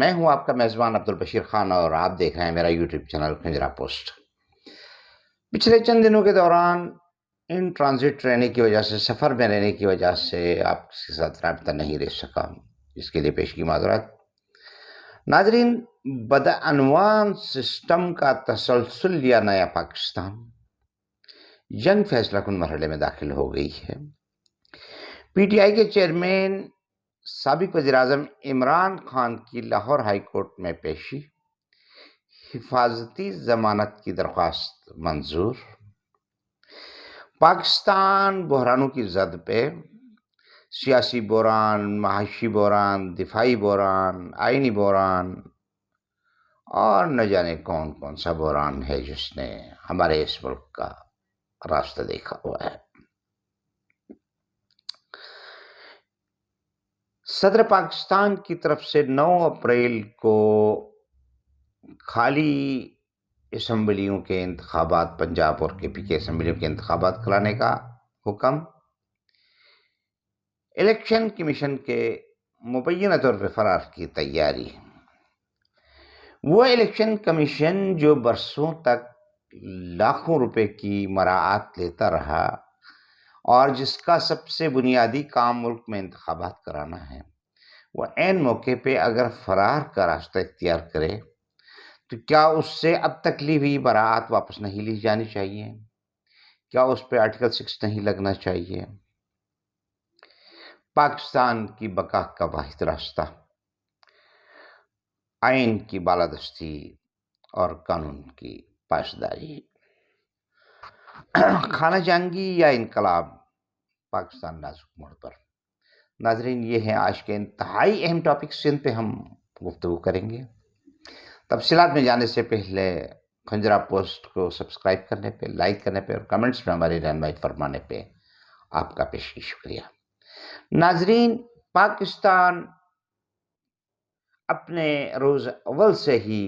میں ہوں آپ کا میزبان عبدالبشیر خان اور آپ دیکھ رہے ہیں میرا یوٹیوب چینل کھنجرا پوسٹ۔ پچھلے چند دنوں کے دوران ان ٹرانزٹ رہنے کی وجہ سے، سفر میں رہنے کی وجہ سے آپ کے ساتھ رابطہ نہیں رہ سکا، اس کے لیے پیشگی معذرت۔ ناظرین، بدعنوان سسٹم کا تسلسل یا نیا پاکستان جنگ فیصلہ کن مرحلے میں داخل ہو گئی ہے۔ پی ٹی آئی کے چیئرمین سابق وزیر اعظم عمران خان کی لاہور ہائی کورٹ میں پیشی، حفاظتی ضمانت کی درخواست منظور۔ پاکستان بحرانوں کی زد پہ، سیاسی بحران، معاشی بحران، دفاعی بحران، آئینی بحران اور نہ جانے کون کون سا بحران ہے جس نے ہمارے اس ملک کا راستہ دیکھا ہوا ہے۔ صدر پاکستان کی طرف سے 9 اپریل کو خالی اسمبلیوں کے انتخابات، پنجاب اور کے پی کے اسمبلیوں کے انتخابات کرانے کا حکم، الیکشن کمیشن کے مبینہ طور پہ فرار کی تیاری۔ وہ الیکشن کمیشن جو برسوں تک لاکھوں روپے کی مراعات لیتا رہا اور جس کا سب سے بنیادی کام ملک میں انتخابات کرانا ہے، وہ عین موقع پہ اگر فرار کا راستہ اختیار کرے تو کیا اس سے اب تک لی ہوئی براعت واپس نہیں لی جانی چاہیے؟ کیا اس پہ آرٹیکل 6 نہیں لگنا چاہیے؟ پاکستان کی بقا کا واحد راستہ آئین کی بالادستی اور قانون کی پاسداری۔ خانہ جنگی یا انقلاب، پاکستان نازک موڑ پر۔ ناظرین، یہ ہیں آج کے انتہائی اہم ٹاپکس جن پہ ہم گفتگو کریں گے۔ تفصیلات میں جانے سے پہلے کھنجرا پوسٹ کو سبسکرائب کرنے پہ، لائک کرنے پہ اور کمنٹس میں ہماری رہنمائی فرمانے پہ آپ کا پیشگی شکریہ۔ ناظرین، پاکستان اپنے روز اول سے ہی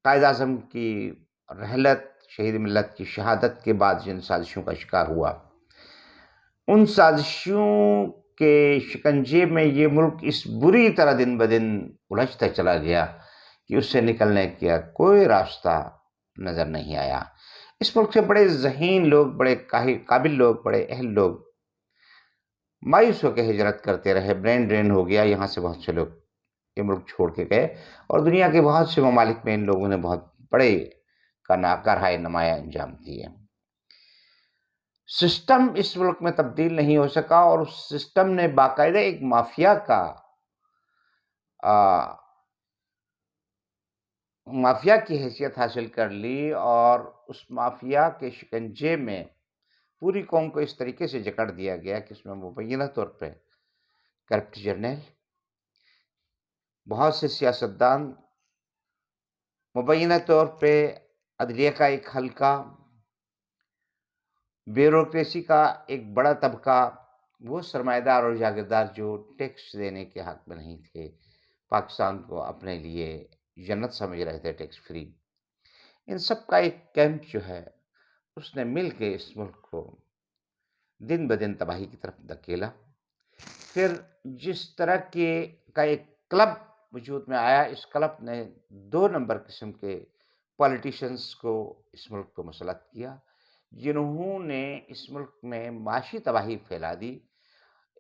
قائد اعظم کی رحلت، شہید ملت کی شہادت کے بعد جن سازشوں کا شکار ہوا، ان سازشوں کے شکنجے میں یہ ملک اس بری طرح دن بدن الجھتا چلا گیا کہ اس سے نکلنے کا کوئی راستہ نظر نہیں آیا۔ اس ملک سے بڑے ذہین لوگ، بڑے قابل لوگ، بڑے اہل لوگ مایوس ہو کے ہجرت کرتے رہے، برین ڈرین ہو گیا، یہاں سے بہت سے لوگ یہ ملک چھوڑ کے گئے اور دنیا کے بہت سے ممالک میں ان لوگوں نے بہت بڑے کارہائے نمایاں انجام دیے۔ سسٹم اس ملک میں تبدیل نہیں ہو سکا اور اس سسٹم نے باقاعدہ ایک مافیا کی حیثیت حاصل کر لی اور اس مافیا کے شکنجے میں پوری قوم کو اس طریقے سے جکڑ دیا گیا کہ اس میں مبینہ طور پہ کرپٹ جرنیل، بہت سے سیاستدان، مبینہ طور پہ عدلیہ کا ایک حلقہ، بیوروکریسی کا ایک بڑا طبقہ، وہ سرمایہ دار اور جاگیردار جو ٹیکس دینے کے حق میں نہیں تھے، پاکستان کو اپنے لیے جنت سمجھ رہے تھے ٹیکس فری، ان سب کا ایک کیمپ جو ہے اس نے مل کے اس ملک کو دن بدن تباہی کی طرف دھکیلا۔ پھر جس طرح کا ایک کلب وجود میں آیا، اس کلب نے 2 نمبر قسم کے پالیٹیشنز کو اس ملک کو مسلط کیا، جنہوں نے اس ملک میں معاشی تباہی پھیلا دی۔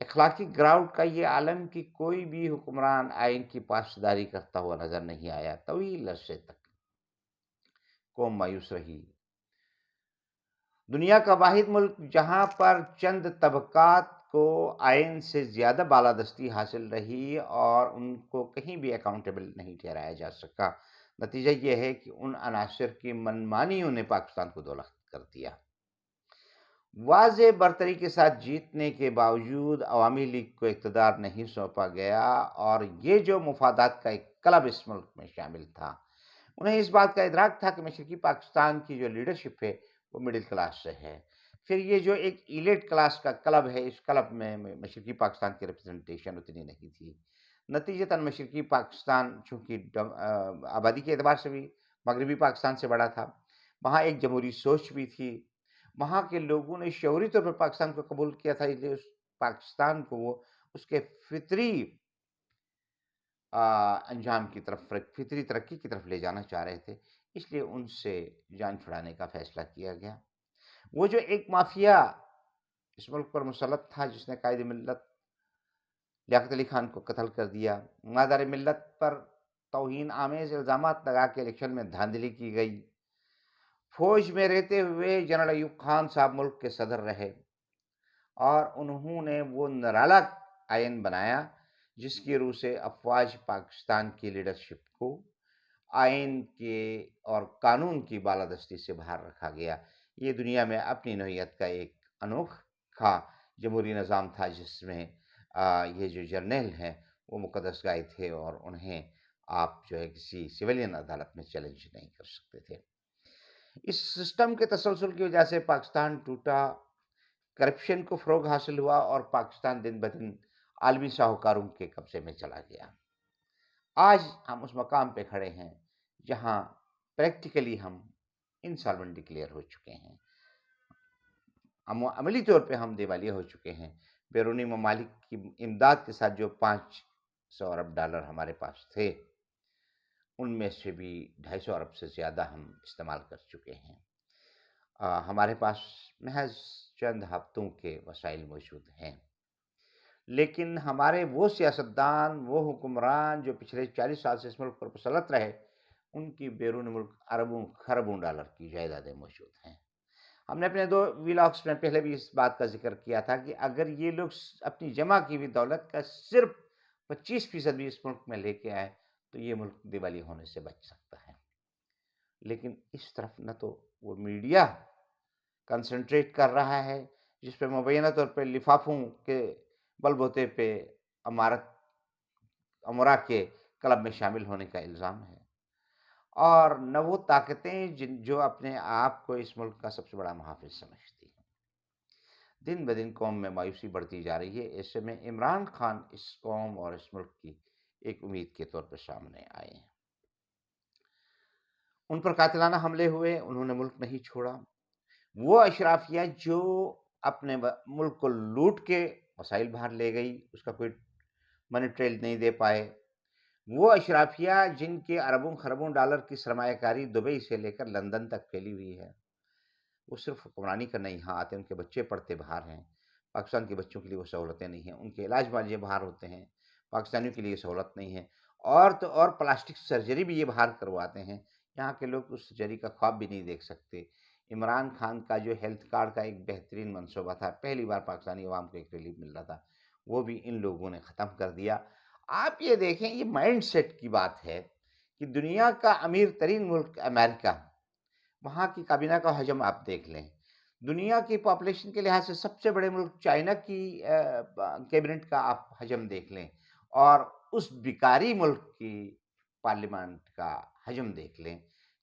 اخلاقی گراؤنڈ کا یہ عالم کہ کوئی بھی حکمران آئین کی پاسداری کرتا ہوا نظر نہیں آیا۔ طویل عرصے تک قوم مایوس رہی۔ دنیا کا واحد ملک جہاں پر چند طبقات کو آئین سے زیادہ بالادستی حاصل رہی اور ان کو کہیں بھی اکاؤنٹیبل نہیں ٹھہرایا جا سکا، نتیجہ یہ ہے کہ ان عناصر کی منمانیوں نے پاکستان کو دولت کر دیا۔ واضح برتری کے ساتھ جیتنے کے باوجود عوامی لیگ کو اقتدار نہیں سونپا گیا اور یہ جو مفادات کا ایک کلب اس ملک میں شامل تھا، انہیں اس بات کا ادراک تھا کہ مشرقی پاکستان کی جو لیڈرشپ ہے وہ مڈل کلاس سے ہے۔ پھر یہ جو ایک ایلیٹ کلاس کا کلب ہے، اس کلب میں مشرقی پاکستان کی ریپرزنٹیشن اتنی نہیں تھی۔ نتیجتاً مشرقی پاکستان چونکہ آبادی کے اعتبار سے بھی مغربی پاکستان سے بڑا تھا، وہاں ایک جمہوری سوچ بھی تھی، وہاں کے لوگوں نے شعوری طور پر پاکستان کو قبول کیا تھا، اس لیے اس پاکستان کو وہ اس کے فطری انجام کی طرف فطری ترقی کی طرف لے جانا چاہ رہے تھے، اس لیے ان سے جان چھڑانے کا فیصلہ کیا گیا۔ وہ جو ایک مافیا اس ملک پر مسلط تھا جس نے قائد ملت لیاقت علی خان کو قتل کر دیا، مادر ملت پر توہین آمیز الزامات لگا کے الیکشن میں دھاندلی کی گئی، فوج میں رہتے ہوئے جنرل ایوب خان صاحب ملک کے صدر رہے اور انہوں نے وہ نرالا آئین بنایا جس کی روح سے افواج پاکستان کی لیڈرشپ کو آئین کے اور قانون کی بالادستی سے باہر رکھا گیا۔ یہ دنیا میں اپنی نوعیت کا ایک انوکھا جمہوری نظام تھا جس میں یہ جو جرنیل ہیں وہ مقدس گائے تھے اور انہیں آپ جو ہے کسی سویلین عدالت میں چیلنج نہیں کر سکتے تھے۔ اس سسٹم کے تسلسل کی وجہ سے پاکستان ٹوٹا، کرپشن کو فروغ حاصل ہوا اور پاکستان دن بدن عالمی ساہوکاروں کے قبضے میں چلا گیا۔ آج ہم اس مقام پہ کھڑے ہیں جہاں پریکٹیکلی ہم انسالوینٹ ڈکلیئر ہو چکے ہیں، عملی طور پہ ہم دیوالیہ ہو چکے ہیں۔ بیرونی ممالک کی امداد کے ساتھ جو $500 ارب ہمارے پاس تھے ان میں سے بھی $250 ارب سے زیادہ ہم استعمال کر چکے ہیں۔ ہمارے پاس محض چند ہفتوں کے وسائل موجود ہیں، لیکن ہمارے وہ سیاستدان، وہ حکمران جو پچھلے 40 سال سے اس ملک پر مسلط رہے، ان کی بیرون ملک اربوں خربوں ڈالر کی جائیدادیں موجود ہیں۔ ہم نے اپنے 2 ویلاگس میں پہلے بھی اس بات کا ذکر کیا تھا کہ اگر یہ لوگ اپنی جمع کی ہوئی دولت کا صرف 25% بھی اس ملک میں لے کے آئے تو یہ ملک دیوالیہ ہونے سے بچ سکتا ہے۔ لیکن اس طرف نہ تو وہ میڈیا کنسنٹریٹ کر رہا ہے جس پہ مبینہ طور پہ لفافوں کے بل بوتے پہ امرا کے کلب میں شامل ہونے کا الزام ہے، اور نہ وہ طاقتیں جو اپنے آپ کو اس ملک کا سب سے بڑا محافظ سمجھتی ہیں۔ دن بدن قوم میں مایوسی بڑھتی جا رہی ہے، ایسے میں عمران خان اس قوم اور اس ملک کی ایک امید کے طور پر سامنے آئے ہیں۔ ان پر قاتلانہ حملے ہوئے، انہوں نے ملک نہیں چھوڑا۔ وہ اشرافیہ جو اپنے ملک کو لوٹ کے وسائل باہر لے گئی، اس کا کوئی منی ٹریل نہیں دے پائے، وہ اشرافیہ جن کے اربوں خربوں ڈالر کی سرمایہ کاری دبئی سے لے کر لندن تک پھیلی ہوئی ہے، وہ صرف حکمرانی کرنے یہاں آتے ہیں، ان کے بچے پڑھتے باہر ہیں، پاکستان کے بچوں کے لیے وہ سہولتیں نہیں ہیں، ان کے علاج معالجے باہر ہوتے ہیں، پاکستانیوں کے لیے سہولت نہیں ہے، اور تو اور پلاسٹک سرجری بھی یہ باہر کرواتے ہیں، یہاں کے لوگ اس سرجری کا خواب بھی نہیں دیکھ سکتے۔ عمران خان کا جو ہیلتھ کارڈ کا ایک بہترین منصوبہ تھا، پہلی بار پاکستانی عوام کو ایک ریلیف مل رہا تھا، وہ بھی ان لوگوں نے ختم کر دیا۔ آپ یہ دیکھیں، یہ مائنڈ سیٹ کی بات ہے کہ دنیا کا امیر ترین ملک امریکہ، وہاں کی کابینہ کا حجم آپ دیکھ لیں، دنیا کی پاپولیشن کے لحاظ سے سب سے بڑے ملک چائنا کی کیبنٹ کا آپ حجم دیکھ لیں، اور اس بیکاری ملک کی پارلیمنٹ کا حجم دیکھ لیں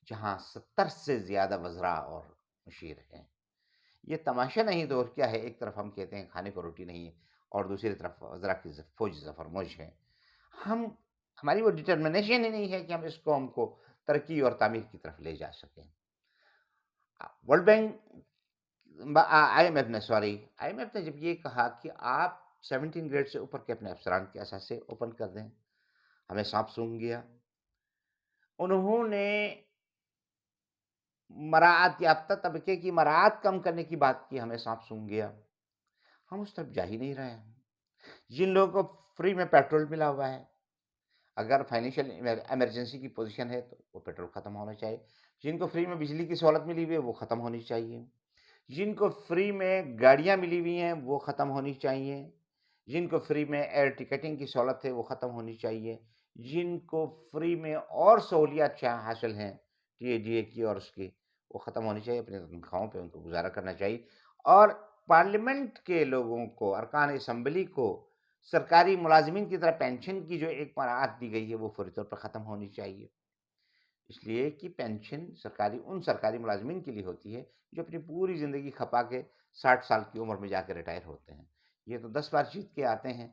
جہاں 70 سے زیادہ وزراء اور مشیر ہیں۔ یہ تماشا نہیں تو اور کیا ہے؟ ایک طرف ہم کہتے ہیں کھانے کو روٹی نہیں ہے اور دوسری طرف وزراء کی فوج زفر موج ہے۔ ہماری وہ ڈٹرمنیشن ہی نہیں ہے کہ ہم اس قوم کو ترقی اور تعمیر کی طرف لے جا سکیں۔ World Bank I M F نے جب یہ کہا کہ آپ 17 گریڈ سے اوپر کے اپنے افسران کے اثاثے اوپن کر دیں، ہمیں سانپ سونگ گیا۔ انہوں نے مراعات یافتہ طبقے کی مراعات کم کرنے کی بات کی، ہمیں سانپ سونگ گیا۔ ہم اس طرف جا ہی نہیں رہے ہیں۔ جن لوگوں کو فری میں پیٹرول ملا ہوا ہے، اگر فائنینشیل ایمرجنسی کی پوزیشن ہے تو وہ پیٹرول ختم ہونا چاہیے۔ جن کو فری میں بجلی کی سہولت ملی ہوئی ہے وہ ختم ہونی چاہیے۔ جن کو فری میں گاڑیاں ملی ہوئی ہیں وہ ختم ہونی چاہیے۔ جن کو فری میں ایئر ٹکٹنگ کی سہولت ہے وہ ختم ہونی چاہیے۔ جن کو فری میں اور سہولیات حاصل ہیں ٹی اے ڈی اے کی اور اس کی، وہ ختم ہونی چاہیے، اپنے تنخواہوں پہ ان کو گزارا کرنا چاہیے۔ اور پارلیمنٹ کے لوگوں کو، ارکان اسمبلی کو، سرکاری ملازمین کی طرح پینشن کی جو ایک مراعات دی گئی ہے وہ فوری طور پر ختم ہونی چاہیے، اس لیے کہ پینشن ان سرکاری ملازمین کے لیے ہوتی ہے جو اپنی پوری زندگی کھپا کے 60 سال کی عمر میں جا کے ریٹائر ہوتے ہیں۔ یہ تو 10 بار جیت کے آتے ہیں،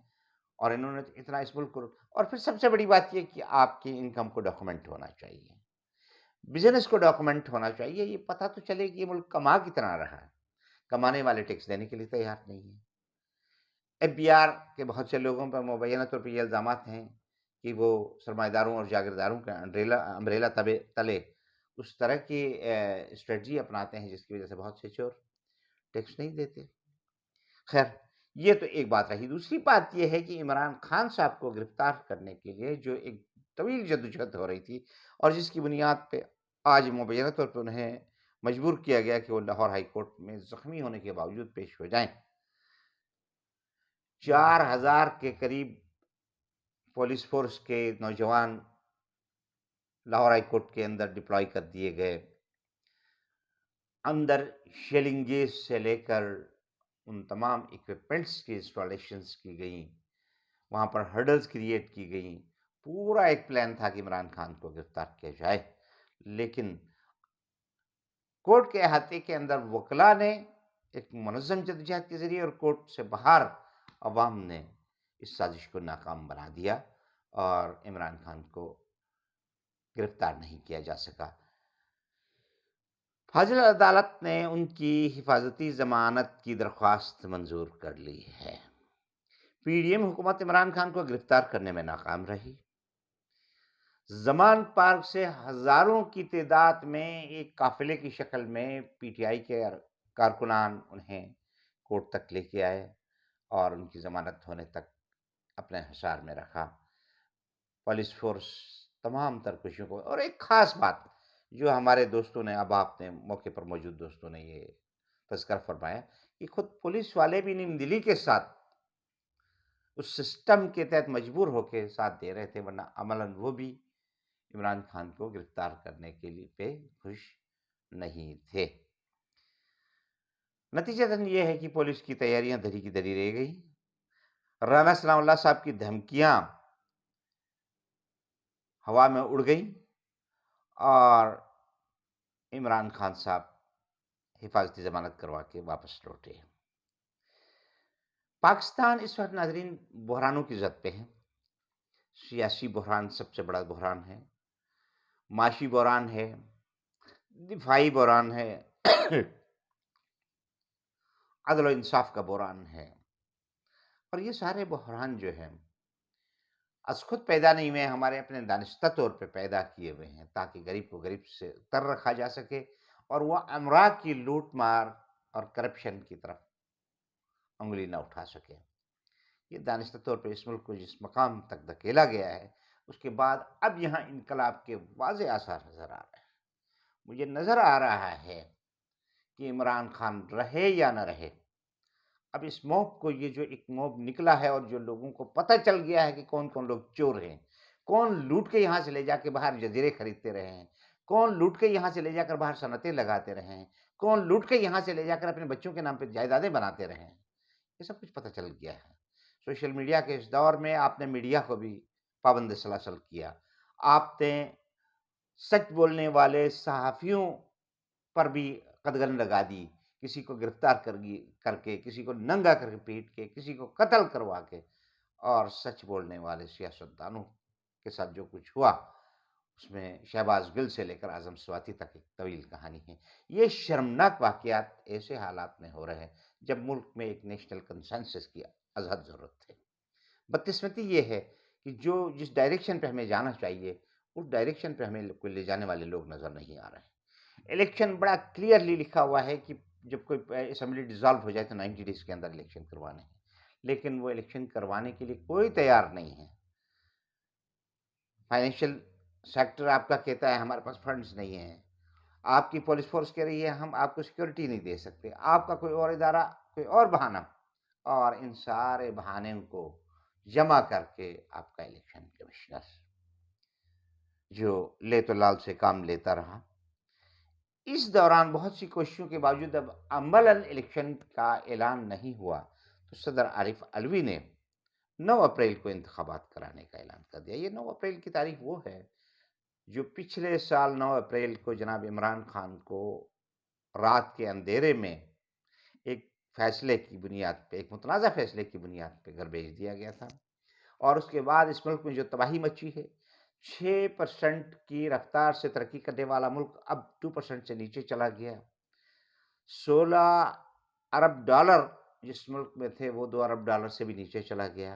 اور انہوں نے اتنا اس ملک کو، اور پھر سب سے بڑی بات یہ کہ آپ کی انکم کو ڈاکومنٹ ہونا چاہیے، بزنس کو ڈاکومنٹ ہونا چاہیے، یہ پتہ تو چلے کہ یہ ملک کما کتنا رہا ہے۔ کمانے والے ٹیکس دینے کے لیے تیار نہیں ہیں۔ ایف بی آر کے بہت سے لوگوں پر مبینہ طور پر یہ الزامات ہیں کہ وہ سرمایہ داروں اور جاگیرداروں کے امبریلا تلے اس طرح کی اسٹریٹجی اپناتے ہیں جس کی وجہ سے بہت سے چور ٹیکس نہیں دیتے۔ خیر، یہ تو ایک بات رہی۔ دوسری بات یہ ہے کہ عمران خان صاحب کو گرفتار کرنے کے لیے جو ایک طویل جدوجہد ہو رہی تھی اور جس کی بنیاد پہ آج مبینہ طور پہ انہیں مجبور کیا گیا کہ وہ لاہور ہائی کورٹ میں زخمی ہونے کے باوجود پیش ہو جائیں، 4000 کے قریب پولیس فورس کے نوجوان لاہور ہائی کورٹ کے اندر ڈپلائی کر دیے گئے، اندر شیلنگ گیس سے لے کر ان تمام اکوپمنٹس کی انسٹالیشنز کی گئیں، وہاں پر ہرڈلز کریٹ کی گئیں، پورا ایک پلان تھا کہ عمران خان کو گرفتار کیا جائے، لیکن کورٹ کے احاطے کے اندر وکلاء نے ایک منظم جدوجہد کے ذریعے اور کورٹ سے باہر عوام نے اس سازش کو ناکام بنا دیا اور عمران خان کو گرفتار نہیں کیا جا سکا۔ فاضل عدالت نے ان کی حفاظتی ضمانت کی درخواست منظور کر لی ہے۔ پی ڈی ایم حکومت عمران خان کو گرفتار کرنے میں ناکام رہی۔ زمان پارک سے ہزاروں کی تعداد میں ایک قافلے کی شکل میں پی ٹی آئی کے کارکنان انہیں کورٹ تک لے کے آئے اور ان کی ضمانت ہونے تک اپنے حصار میں رکھا۔ پولیس فورس تمام ترکشیوں کو، اور ایک خاص بات جو ہمارے دوستوں نے، اب آپ نے موقع پر موجود دوستوں نے یہ تذکرہ فرمایا کہ خود پولیس والے بھی نیم دلی کے ساتھ اس سسٹم کے تحت مجبور ہو کے ساتھ دے رہے تھے، ورنہ عملاً وہ بھی عمران خان کو گرفتار کرنے کے لیے پہ خوش نہیں تھے۔ نتیجتاً یہ ہے کہ پولیس کی تیاریاں دھری کی دھری رہ گئی۔ رانا سلام اللہ صاحب کی دھمکیاں ہوا میں اڑ گئیں اور عمران خان صاحب حفاظتی ضمانت کروا کے واپس لوٹے۔ پاکستان اس وقت ناظرین بحرانوں کی زد پہ ہے۔ سیاسی بحران سب سے بڑا بحران ہے، معاشی بحران ہے، دفاعی بحران ہے، عدل و انصاف کا بحران ہے، اور یہ سارے بحران جو ہیں از خود پیدا نہیں ہوئے، ہمارے اپنے دانستہ طور پہ پیدا کیے ہوئے ہیں تاکہ غریب کو غریب سے تر رکھا جا سکے اور وہ امراء کی لوٹ مار اور کرپشن کی طرف انگلی نہ اٹھا سکے۔ یہ دانستہ طور پہ اس ملک کو جس مقام تک دھکیلا گیا ہے، اس کے بعد اب یہاں انقلاب کے واضح آثار نظر آ رہے ہیں۔ مجھے نظر آ رہا ہے کہ عمران خان رہے یا نہ رہے، اب اس موب کو، یہ جو ایک موب نکلا ہے اور جو لوگوں کو پتہ چل گیا ہے کہ کون کون لوگ چور ہیں، کون لوٹ کے یہاں سے لے جا کے باہر جزیرے خریدتے رہے ہیں، کون لوٹ کے یہاں سے لے جا کر باہر صنعتیں لگاتے رہے ہیں، کون لوٹ کے یہاں سے لے جا کر اپنے بچوں کے نام پہ جائیدادیں بناتے رہے ہیں، یہ سب کچھ پتہ چل گیا ہے۔ سوشل میڈیا کے اس دور میں آپ نے میڈیا کو بھی پابند سلاسل کیا، آپ نے سچ بولنے والے صحافیوں پر بھی قدغن لگا دی، کسی کو گرفتار کر کے، کسی کو ننگا کر کے پیٹ کے، کسی کو قتل کروا کے، اور سچ بولنے والے سیاستدانوں کے ساتھ جو کچھ ہوا اس میں شہباز گل سے لے کر اعظم سواتی تک ایک طویل کہانی ہے۔ یہ شرمناک واقعات ایسے حالات میں ہو رہے ہیں جب ملک میں ایک نیشنل کنسنسس کی ازحد ضرورت ہے۔ بدقسمتی یہ ہے کہ جس ڈائریکشن پہ ہمیں جانا چاہیے اس ڈائریکشن پہ ہمیں کوئی لے جانے والے لوگ نظر نہیں آ رہے ہیں۔ الیکشن بڑا کلیئرلی لکھا ہوا ہے کہ جب کوئی اسمبلی ڈیزالو ہو جائے تو 90 ڈیز کے اندر الیکشن کروانے ہیں، لیکن وہ الیکشن کروانے کے لیے کوئی تیار نہیں ہے۔ فائنینشیل سیکٹر آپ کا کہتا ہے ہمارے پاس فنڈز نہیں ہیں، آپ کی پولیس فورس کہہ رہی ہے ہم آپ کو سیکورٹی نہیں دے سکتے، آپ کا کوئی اور ادارہ کوئی اور بہانہ، اور ان سارے بہانے کو جمع کر کے آپ کا الیکشن کمشنر جو لے تو لال سے کام لیتا رہا۔ اس دوران بہت سی کوششوں کے باوجود اب عملاً الیکشن کا اعلان نہیں ہوا تو صدر عارف علوی نے 9 اپریل کو انتخابات کرانے کا اعلان کر دیا۔ یہ 9 اپریل کی تاریخ وہ ہے جو پچھلے سال 9 اپریل کو جناب عمران خان کو رات کے اندھیرے میں ایک فیصلے کی بنیاد پہ، ایک متنازع فیصلے کی بنیاد پہ گھر بھیج دیا گیا تھا، اور اس کے بعد اس ملک میں جو تباہی مچی ہے، 6% کی رفتار سے ترقی کرنے والا ملک اب 2% سے نیچے چلا گیا۔ 16 ارب ڈالر جس ملک میں تھے وہ 2 ارب ڈالر سے بھی نیچے چلا گیا۔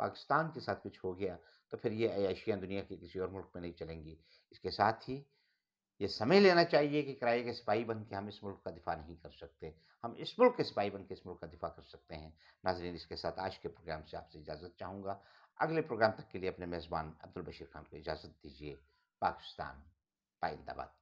پاکستان کے ساتھ کچھ ہو گیا تو پھر یہ عیاشیاں دنیا کے کسی اور ملک میں نہیں چلیں گی۔ اس کے ساتھ ہی یہ سمجھ لینا چاہیے کہ کرائے کے سپاہی بن کے ہم اس ملک کا دفاع نہیں کر سکتے، ہم اس ملک کے سپاہی بن کے اس ملک کا دفاع کر سکتے ہیں۔ ناظرین، اس کے ساتھ آج کے پروگرام سے آپ سے اجازت چاہوں گا۔ اگلے پروگرام تک کے لیے اپنے میزبان عبدالبشیر خان کو اجازت دیجیے۔ پاکستان پائندہ باد۔